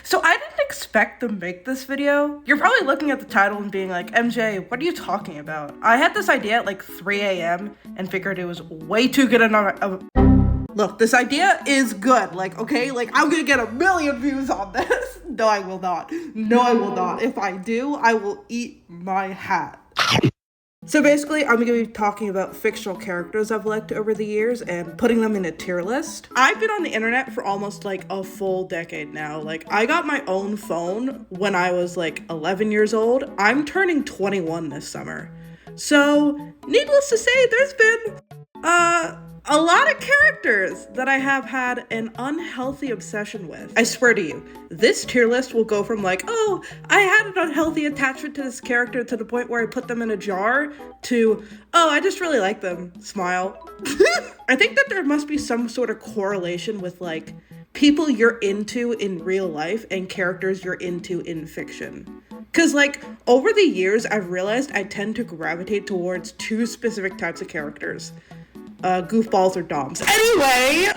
So I didn't expect to make this video. You're probably looking at the title and being like, MJ, what are you talking about? I had this idea at like 3 a.m. and figured it was way too good enough. Look, this idea is good, like, okay? Like, I'm gonna get 1 million views on this. No, I will not. No, I will not. If I do, I will eat my hat. So basically, I'm gonna be talking about fictional characters I've liked over the years and putting them in a tier list. I've been on the internet for almost like a full decade now. Like, I got my own phone when I was like 11 years old. I'm turning 21 this summer. So, needless to say, there's been, a lot of characters that I have had an unhealthy obsession with. I swear to you, this tier list will go from like, oh, I had an unhealthy attachment to this character to the point where I put them in a jar to, oh, I just really like them, smile. I think that there must be some sort of correlation with like people you're into in real life and characters you're into in fiction. Cause like over the years, I've realized I tend to gravitate towards two specific types of characters. Goofballs or doms. Anyway,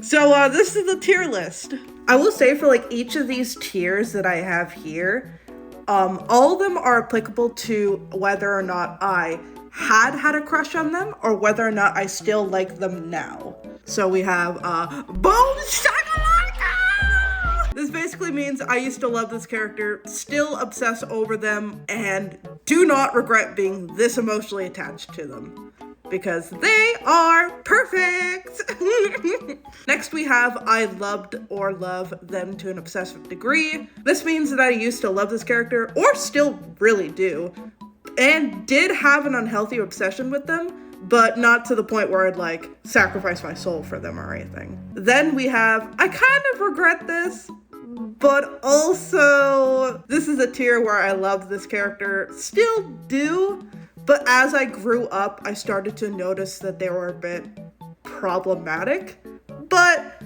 so this is the tier list. I will say for like each of these tiers that I have here, all of them are applicable to whether or not I had a crush on them or whether or not I still like them now. So we have Boom Shakalaka! This basically means I used to love this character, still obsess over them, and do not regret being this emotionally attached to them. Because they are perfect. Next we have I loved or love them to an obsessive degree. This means that I used to love this character, or still really do, and did have an unhealthy obsession with them, but not to the point where I'd like sacrifice my soul for them or anything. Then we have I kind of regret this, but also this is a tier where I love this character, still do. But as I grew up, I started to notice that they were a bit problematic, but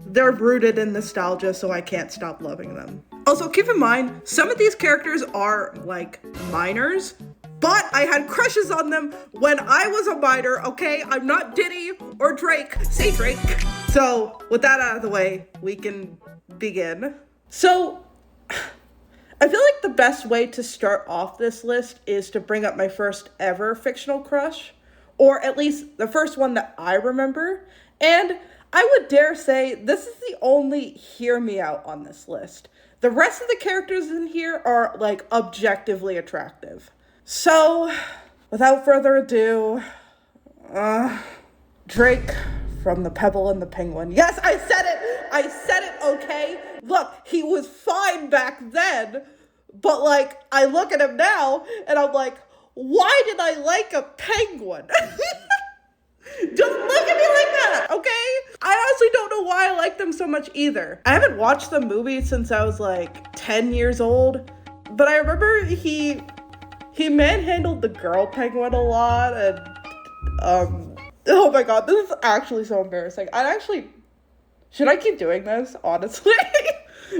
they're rooted in nostalgia, so I can't stop loving them. Also, keep in mind, some of these characters are like minors, but I had crushes on them when I was a minor, okay? I'm not Diddy or Drake. Say Drake. So with that out of the way, we can begin. So, I feel like the best way to start off this list is to bring up my first ever fictional crush, or at least the first one that I remember. And I would dare say this is the only hear me out on this list. The rest of the characters in here are like objectively attractive. So, without further ado, Drake from The Pebble and the Penguin. Yes, I said it, okay? Look, he was fine back then, but like, I look at him now and I'm like, why did I like a penguin? Don't look at me like that, okay? I honestly don't know why I like them so much either. I haven't watched the movie since I was like 10 years old, but I remember he manhandled the girl penguin a lot, and oh my god, this is actually so embarrassing. Should I keep doing this, honestly?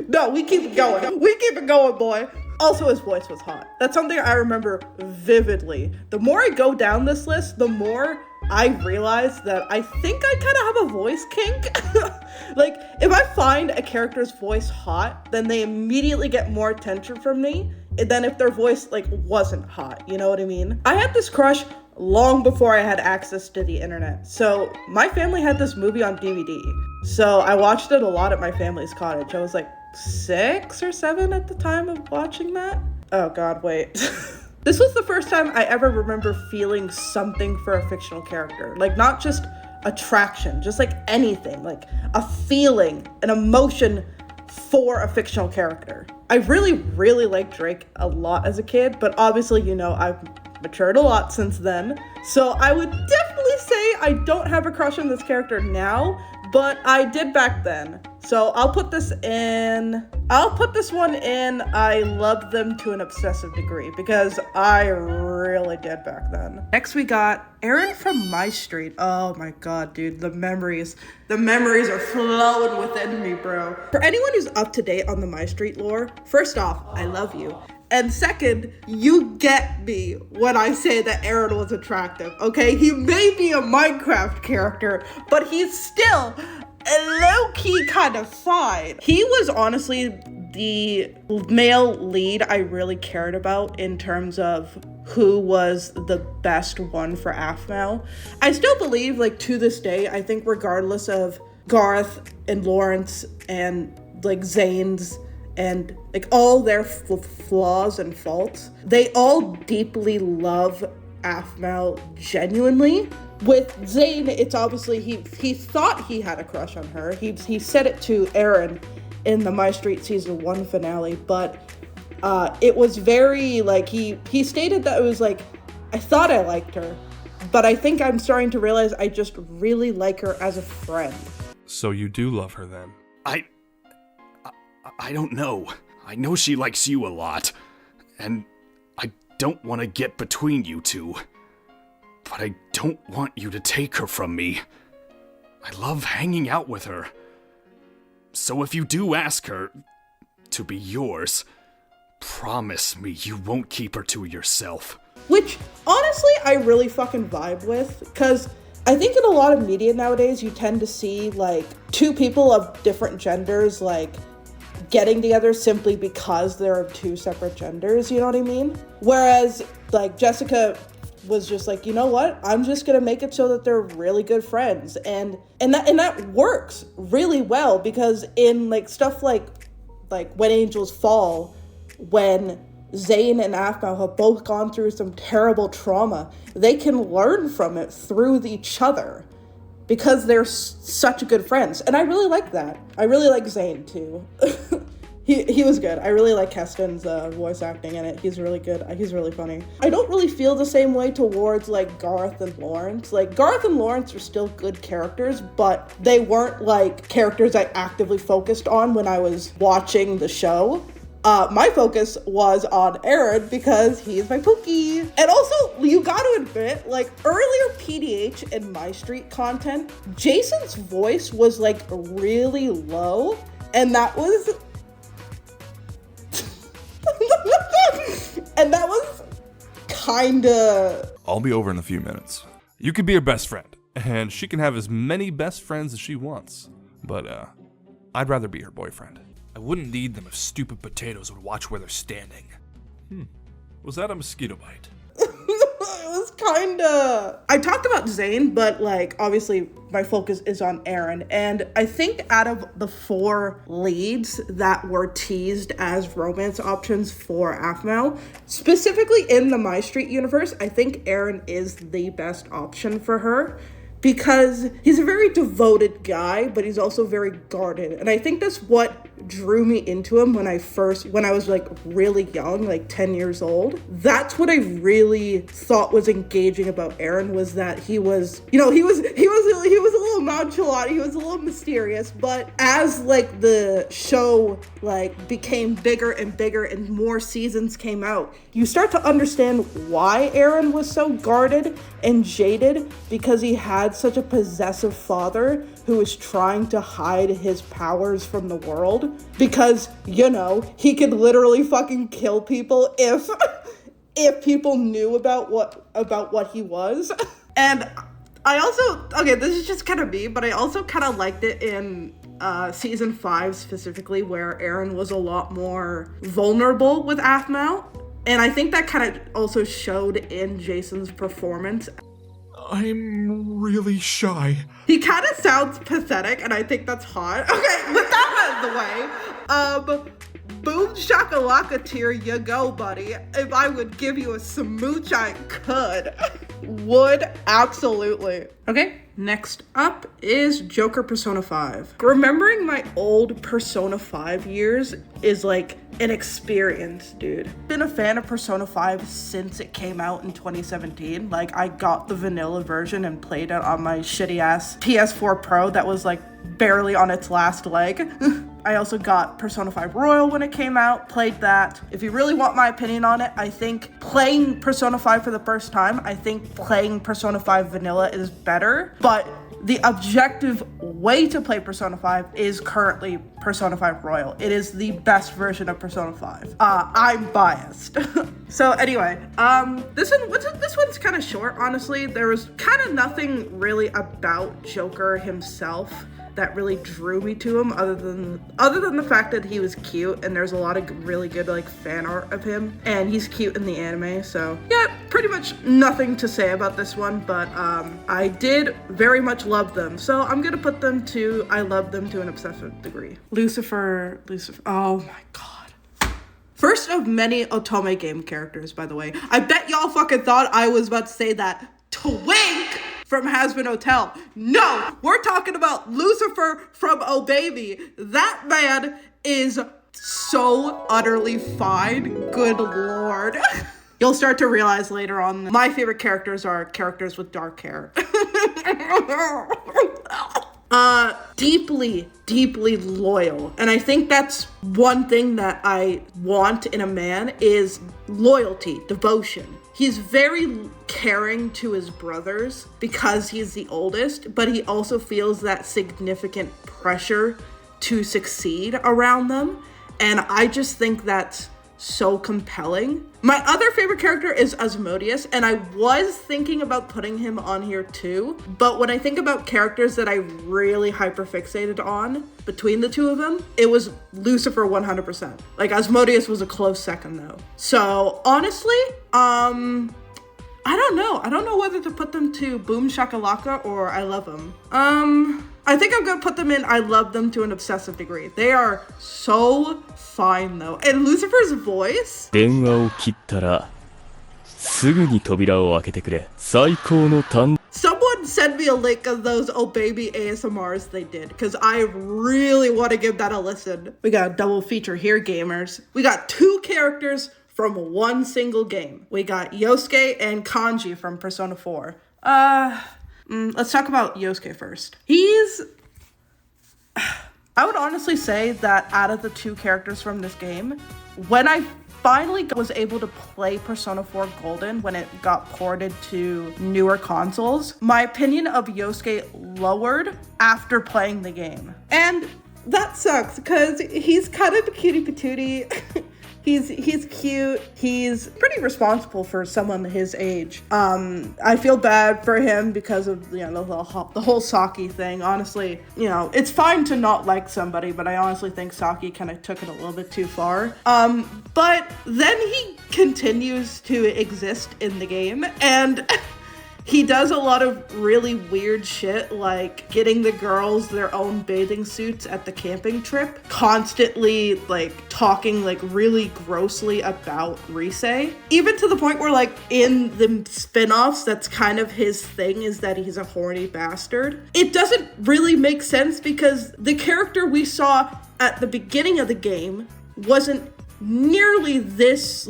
No, we keep it going. We keep it going, boy. Also, his voice was hot. That's something I remember vividly. The more I go down this list, the more I realize that I think I kind of have a voice kink. Like, if I find a character's voice hot, then they immediately get more attention from me than if their voice, like, wasn't hot. You know what I mean? I had this crush long before I had access to the internet. So, my family had this movie on DVD. So, I watched it a lot at my family's cottage. I was like 6 or 7 at the time of watching that. Oh god, wait. This was the first time I ever remember feeling something for a fictional character. Like, not just attraction, just like anything. Like, a feeling, an emotion for a fictional character. I really, really liked Drake a lot as a kid, but obviously, you know, I've matured a lot since then. So I would definitely say I don't have a crush on this character now, but I did back then. So I'll put this one in I love them to an obsessive degree, because I really did back then. Next we got Aaron from My Street. Oh my god, dude, the memories are flowing within me, bro. For anyone who's up to date on the My Street lore, first off, I love you. And second, you get me when I say that Aaron was attractive, okay? He may be a Minecraft character, but he's still low-key kind of fine. He was honestly the male lead I really cared about in terms of who was the best one for Aphmau. I still believe, like, to this day, I think regardless of Garth and Lawrence and, like, Zane's and, like, all their flaws and faults, they all deeply love Aphmau genuinely. With Zane, it's obviously he thought he had a crush on her. He said it to Aaron in the My Street Season 1 finale, but it was very, like, he stated that it was like, I thought I liked her, but I think I'm starting to realize I just really like her as a friend. So you do love her then? I don't know. I know she likes you a lot, and I don't want to get between you two, but I don't want you to take her from me. I love hanging out with her. So if you do ask her to be yours, promise me you won't keep her to yourself. Which, honestly, I really fucking vibe with, because I think in a lot of media nowadays, you tend to see, like, two people of different genders, like, getting together simply because they're of two separate genders, you know what I mean? Whereas, like, Jessica was just like, you know what? I'm just gonna make it so that they're really good friends. And that works really well, because in, like, stuff like When Angels Fall, when Zane and Aphmau have both gone through some terrible trauma, they can learn from it through each other because they're such good friends. And I really like that. I really like Zane too. He was good. I really like Keston's voice acting in it. He's really good. He's really funny. I don't really feel the same way towards, like, Garth and Lawrence. Like, Garth and Lawrence are still good characters, but they weren't, like, characters I actively focused on when I was watching the show. My focus was on Aaron because he's my Pookie. And also, you gotta admit, like, earlier PDH and My Street content, Jason's voice was, like, really low, and that was... and that was kinda... I'll be over in a few minutes. You could be her best friend, and she can have as many best friends as she wants. But, I'd rather be her boyfriend. I wouldn't need them if stupid potatoes would watch where they're standing. Was that a mosquito bite? It was kinda... I talked about Zane, but, like, obviously my focus is on Aaron. And I think out of the 4 leads that were teased as romance options for Aphmau, specifically in the My Street universe, I think Aaron is the best option for her, because he's a very devoted guy, but he's also very guarded. And I think that's what drew me into him when I was, like, really young, like 10 years old. That's what I really thought was engaging about Aaron, was that he was, you know, he was a little nonchalant, he was a little mysterious, but as, like, the show, like, became bigger and bigger and more seasons came out, you start to understand why Aaron was so guarded and jaded, because he had such a possessive father who was trying to hide his powers from the world, because, you know, he could literally fucking kill people if people knew about what he was. And I also, okay, this is just kind of me, but I also kind of liked it in season 5 specifically, where Aaron was a lot more vulnerable with Aphmau. And I think that kind of also showed in Jason's performance. I'm really shy. He kind of sounds pathetic, and I think that's hot. Okay, with that out of the way, boom shakalaka tier, you go, buddy. If I would give you a smooch, I could. Would, absolutely. Okay, next up is Joker Persona 5. Remembering my old Persona 5 years is like an experience, dude. Been a fan of Persona 5 since it came out in 2017. Like, I got the vanilla version and played it on my shitty ass PS4 Pro that was, like, barely on its last leg. I also got Persona 5 Royal when it came out, played that. If you really want my opinion on it, I think playing Persona 5 for the first time, I think playing Persona 5 Vanilla is better, but the objective way to play Persona 5 is currently Persona 5 Royal. It is the best version of Persona 5. I'm biased. So anyway, this one's kind of short, honestly. There was kind of nothing really about Joker himself that really drew me to him, other than the fact that he was cute, and there's a lot of really good like fan art of him, and he's cute in the anime. So yeah, pretty much nothing to say about this one, but I did very much love them. So I'm gonna put them to, I love them to an obsessive degree. Lucifer, oh my god. First of many Otome game characters, by the way. I bet y'all fucking thought I was about to say that Twink from Hazbin Hotel. No, we're talking about Lucifer from Oh Baby. That man is so utterly fine. Good lord. You'll start to realize later on, my favorite characters are characters with dark hair. Deeply loyal. And I think that's one thing that I want in a man is loyalty, devotion. He's very caring to his brothers because he's the oldest, but he also feels that significant pressure to succeed around them. And I just think that's so compelling. My other favorite character is Asmodeus, and I was thinking about putting him on here too, but when I think about characters that I really hyperfixated on between the two of them, it was Lucifer 100%. Like, Asmodeus was a close second though. So honestly, I don't know whether to put them to Boom Shakalaka or I Love Them. I think I'm gonna put them in I Love Them to an obsessive degree. They are so fine though. And Lucifer's voice. 電話を切ったらすぐに扉を開けてくれ。最高の誕 Someone send me a link of those Oh Baby ASMRs they did, because I really want to give that a listen. We got a double feature here, gamers. We got two characters from one single game. We got Yosuke and Kanji from Persona 4. Let's talk about Yosuke first. I would honestly say that out of the two characters from this game, when I finally was able to play Persona 4 Golden when it got ported to newer consoles, my opinion of Yosuke lowered after playing the game. And that sucks because he's kind of a cutie patootie. He's cute. He's pretty responsible for someone his age. I feel bad for him because of, the whole Saki thing. Honestly, it's fine to not like somebody, but I honestly think Saki kind of took it a little bit too far. But then he continues to exist in the game, and he does a lot of really weird shit, like getting the girls their own bathing suits at the camping trip, constantly talking really grossly about Rise, even to the point where in the spin-offs, that's kind of his thing, is that he's a horny bastard. It doesn't really make sense because the character we saw at the beginning of the game wasn't nearly this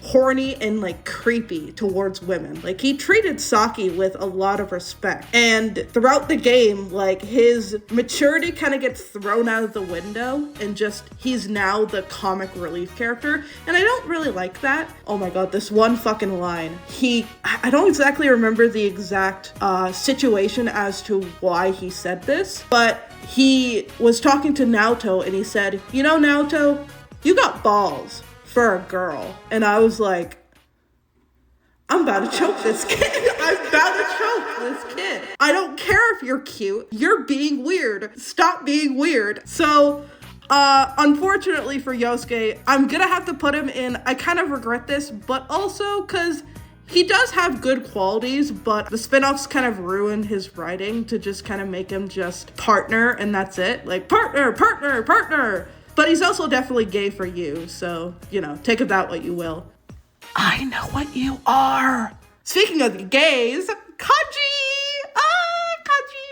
horny and creepy towards women. He treated Saki with a lot of respect, and throughout the game his maturity kind of gets thrown out of the window, and he's now the comic relief character, and I don't really like that. Oh my god, this one fucking line. I don't exactly remember the exact situation as to why he said this, but he was talking to Naoto and he said, Naoto, you got balls for a girl. And I was like, I'm about to choke this kid. I'm about to choke this kid. I don't care if you're cute. You're being weird. Stop being weird. So, unfortunately for Yosuke, I'm gonna have to put him in. I kind of regret this, but also because he does have good qualities, but the spin-offs kind of ruined his writing to just kind of make him just partner, and that's it. Partner. But he's also definitely gay for you, so, take of that what you will. I know what you are. Speaking of the gays, Kanji! Kanji!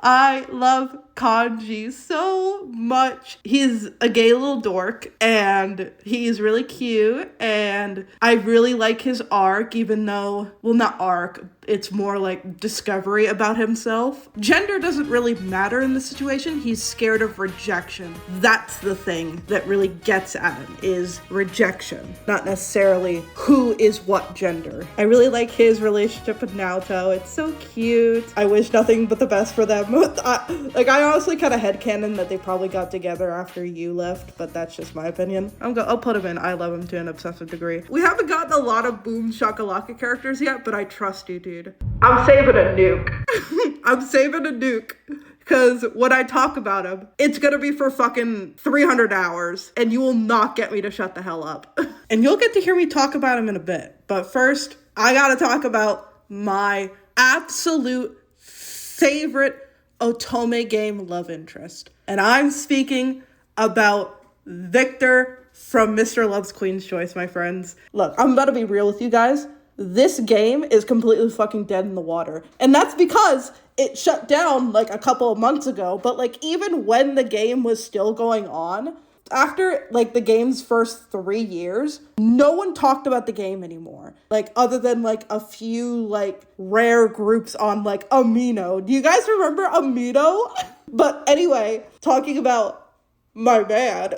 I love Kanji so much. He's a gay little dork, and he's really cute, and I really like his arc, even though, well, not arc, it's more discovery about himself. Gender doesn't really matter in this situation. He's scared of rejection. That's the thing that really gets at him, is rejection, not necessarily who is what gender. I really like his relationship with Naoto. It's so cute. I wish nothing but the best for them. I honestly kind of headcanon that they probably got together after you left, but that's just my opinion. I'll put him in. I love him to an obsessive degree. We haven't gotten a lot of Boom Shakalaka characters yet, but I trust you, dude. I'm saving a nuke. I'm saving a nuke. Because when I talk about him, it's gonna be for fucking 300 hours, and you will not get me to shut the hell up. And you'll get to hear me talk about him in a bit. But first, I gotta talk about my absolute favorite Otome game love interest. And I'm speaking about Victor from Mr. Love's Queen's Choice, my friends. Look, I'm about to be real with you guys. This game is completely fucking dead in the water. And that's because it shut down like a couple of months ago. But like even when the game was still going on, after like the game's first 3 years, no one talked about the game anymore. Like other than like a few like rare groups on like Amino. Do you guys remember Amino? But anyway, talking about my man.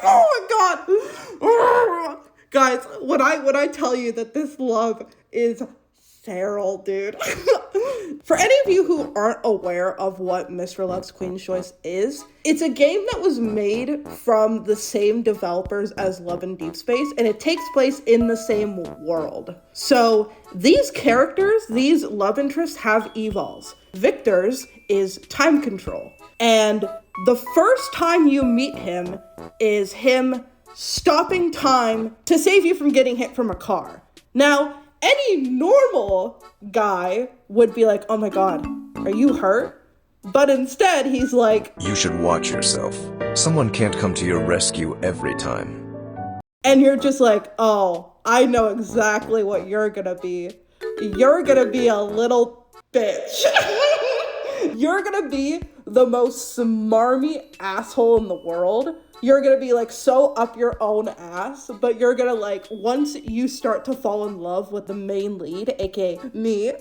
Oh my god. Guys, when I tell you that this love is feral, dude. For any of you who aren't aware of what Mr. Love's Queen's Choice is, it's a game that was made from the same developers as Love and Deep Space, and it takes place in the same world. So these characters, these love interests, have evals. Victor's is time control. And the first time you meet him is him stopping time to save you from getting hit from a car. Now, any normal guy would be like, oh my god, are you hurt? But instead, he's like, you should watch yourself. Someone can't come to your rescue every time. And you're just like, oh, I know exactly what you're gonna be. You're gonna be a little bitch. You're gonna be the most smarmy asshole in the world. You're gonna be like so up your own ass, but you're gonna like, once you start to fall in love with the main lead, aka me,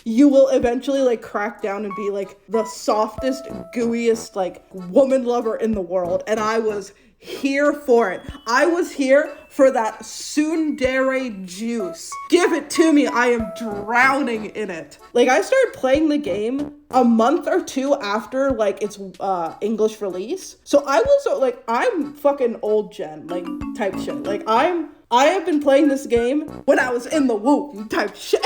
you will eventually like crack down and be like the softest, gooeyest like woman lover in the world. And I was here for it. I was here for that tsundere juice. Give it to me. I am drowning in it. Like I started playing the game a month or two after like its English release. So I was like, I'm fucking old gen like type shit. Like I have been playing this game when I was in the womb type shit.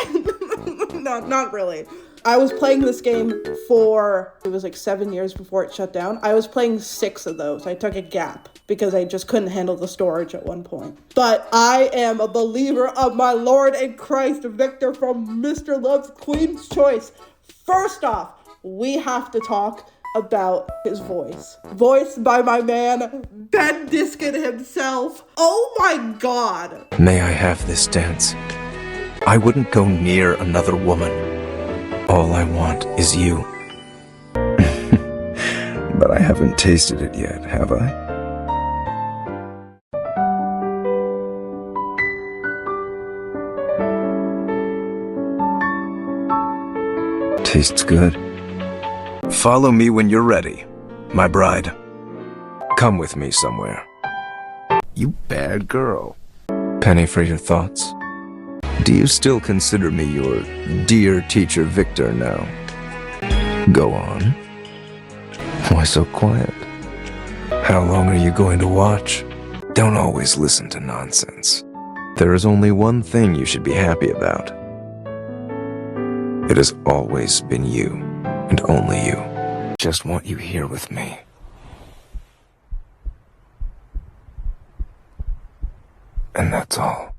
No, not really. I was playing this game for, it was like 7 years before it shut down. I was playing 6 of those. I took a gap because I just couldn't handle the storage at one point. But I am a believer of my Lord and Christ, Victor from Mr. Love's Queen's Choice. First off, we have to talk about his voice. Voiced by my man, Ben Diskin himself. Oh my god. May I have this dance? I wouldn't go near another woman. All I want is you. But I haven't tasted it yet, have I? Tastes good. Follow me when you're ready, my bride. Come with me somewhere. You bad girl. Penny for your thoughts. Do you still consider me your dear teacher Victor now? Go on. Why so quiet? How long are you going to watch? Don't always listen to nonsense. There is only one thing you should be happy about. It has always been you, and only you. Just want you here with me. And that's all.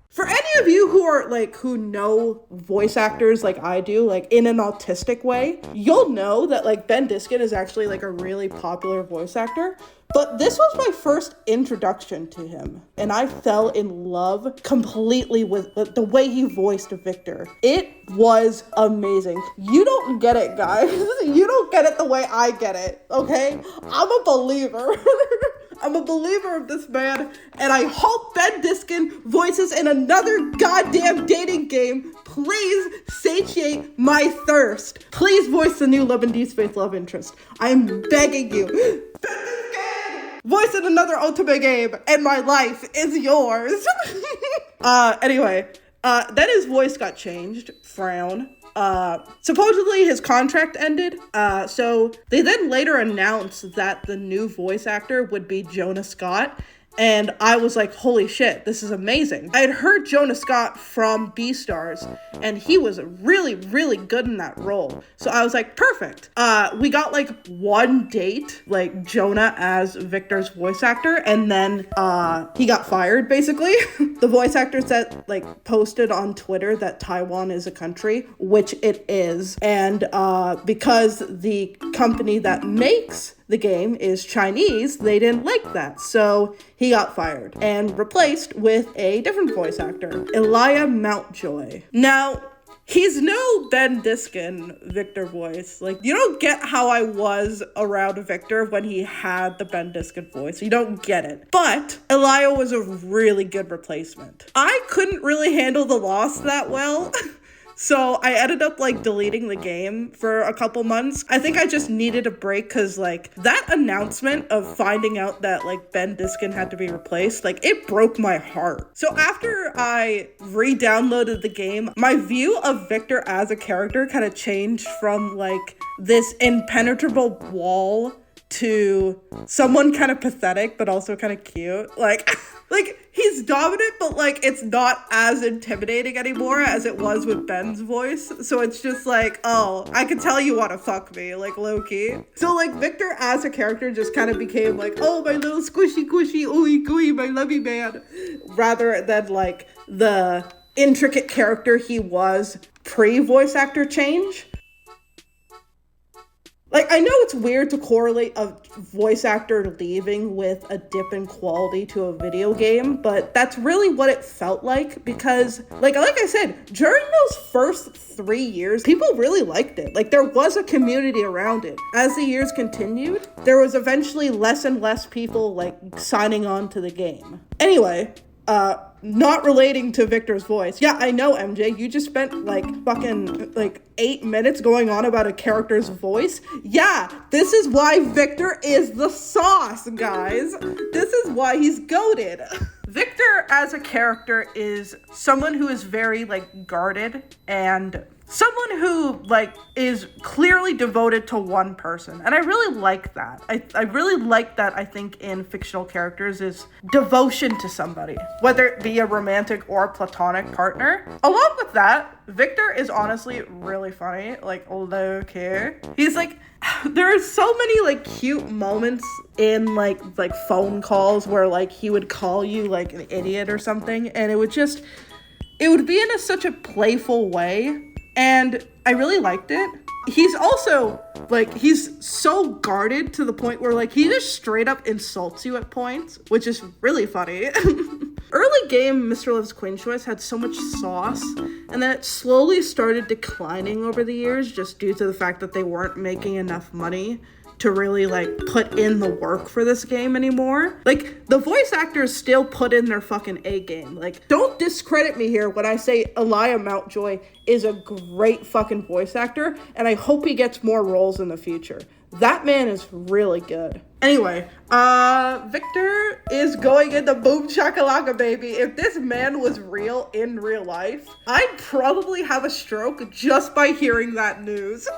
For any of you who are like, who know voice actors like I do, like in an autistic way, you'll know that like Ben Diskin is actually like a really popular voice actor. But this was my first introduction to him, and I fell in love completely with the way he voiced Victor. It was amazing. You don't get it, guys. You don't get it the way I get it, okay? I'm a believer. I'm a believer of this man, and I hope Ben Diskin voices in another goddamn dating game. Please satiate my thirst. Please voice the new Love and Deep Space love interest. I'm begging you. Ben Diskin! Voice in another Otome game, and my life is yours. Anyway, then his voice got changed. Frown. supposedly his contract ended. So they then later announced that the new voice actor would be Jonah Scott. And I was like, holy shit, this is amazing. I had heard Jonah Scott from Beastars, and he was really, really good in that role. So I was like, perfect. We got like one date, like Jonah as Victor's voice actor, and then he got fired, basically. The voice actor said, like, posted on Twitter that Taiwan is a country, which it is. And because the company that makes the game is Chinese, they didn't like that. So he got fired and replaced with a different voice actor, Elijah Mountjoy. Now, he's no Ben Diskin Victor voice. Like, you don't get how I was around Victor when he had the Ben Diskin voice. You don't get it. But Elijah was a really good replacement. I couldn't really handle the loss that well. So I ended up like deleting the game for a couple months. I think I just needed a break because like that announcement of finding out that like Ben Diskin had to be replaced, like it broke my heart. So after I re-downloaded the game, my view of Victor as a character kind of changed from like this impenetrable wall to someone kind of pathetic but also kind of cute. Like he's dominant, but like it's not as intimidating anymore as it was with Ben's voice. So it's just like, oh, I can tell you want to fuck me, like low-key. So like Victor as a character just kind of became like, oh, my little squishy ooey gooey, my lovey man, rather than like the intricate character he was pre-voice actor change. Like, I know it's weird to correlate a voice actor leaving with a dip in quality to a video game, but that's really what it felt like because, like I said, during those first 3 years, people really liked it. Like, there was a community around it. As the years continued, there was eventually less and less people, like, signing on to the game. Anyway, not relating to Victor's voice. Yeah, I know, MJ, you just spent like fucking like 8 minutes going on about a character's voice. Yeah, this is why Victor is the sauce, guys. This is why he's goated. Victor as a character is someone who is very like guarded and someone who like is clearly devoted to one person, and I really like that. I really like that. I think in fictional characters is devotion to somebody, whether it be a romantic or platonic partner. Along with that, Victor is honestly really funny, like low key. He's like, there are so many like cute moments in like phone calls where like he would call you like an idiot or something, and it would be in such a playful way. And I really liked it. He's also, like, he's so guarded to the point where, like, he just straight up insults you at points, which is really funny. Early game, Mr. Love's Queen Choice had so much sauce, and then it slowly started declining over the years just due to the fact that they weren't making enough money to really like put in the work for this game anymore. Like, the voice actors still put in their fucking A game. Like, don't discredit me here when I say Elijah Mountjoy is a great fucking voice actor, and I hope he gets more roles in the future. That man is really good. Anyway, Victor is going into Boom Shakalaka Baby. If this man was real in real life, I'd probably have a stroke just by hearing that news.